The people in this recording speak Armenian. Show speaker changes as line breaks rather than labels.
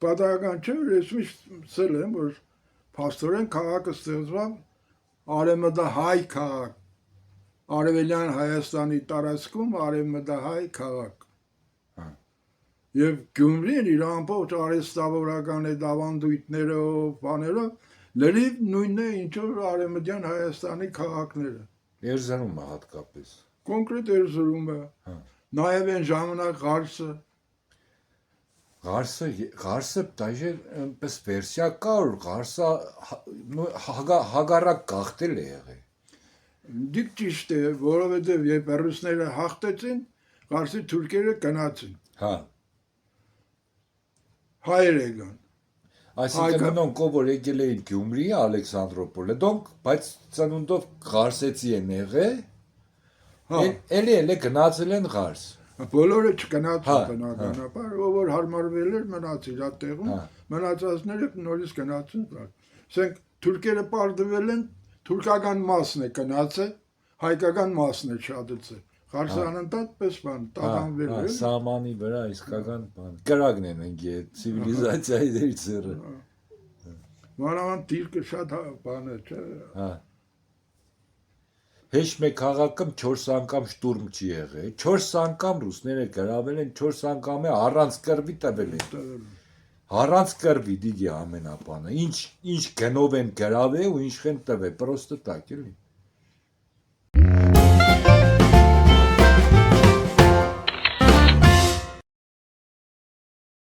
պատահական չէ, որ ես միշտ ասել եմ, որ փաստորեն քաղաքը ստեղծված արևմտահայ քաղաք, արևելյան Հայաստանի տարածքում արևմտահայ քաղաք։ Եվ Գյումրին իր ամբողջ արհեստավորական այդ ավանդույթներով, բաներով լրիվ նույնն է, ինչ որ արևմտյան Հայաստանի քաղաքները։
Երզանումը հատկապես։
Կոնկրետ Երզորումը։ Նաև այն ժամանակ
Ղարսը դաժե այնպես վերսիա կա, որ Ղարսը հագարակ գաղթել է եղել։
Դիք ճիշտ է, որովհետև երբ ռուսները հաղթեցին, Ղարսի թուրքերը գնացին։
Հա։
Հայեր եկան։
Այսինքն նոն կոբոր եկել էին Գյումրի, Ալեքսանդրոպոլ, դոնք, բայց ծնունդով Ղարսեցի են եղել, էլի գնացել են Ղարս։
Բոլորը չգնացին բնականաբար, ով որ հարմարվել էր մնաց իր տեղում, մնացածները նորից գնացին Ղարս։ Ասենք թուրքերը պարտվել են, թուրքական մասն է գնացել, հայկական մասն է շատացել։ Ղարսը անընդհատ պես բան տաղանվել է։
Սահմանի վրա իսկական բան։ Կրակն են ընկե ցիվիլիզացիայի դերձերը։
Մանավանդ դիրքը շատ բան է, չէ։
Հա։ Հեչ մեկ քաղաքում 4 անգամ շտուրմ չի եղել։ 4 անգամ ռուսները գրավել են, 4 անգամ է առանց կռվի տվել են։ Առանց կռվի դիգի ամենապանը։ Ինչ գնով են գրավել ու ինչ են տվել, պրոստը տակ էլի։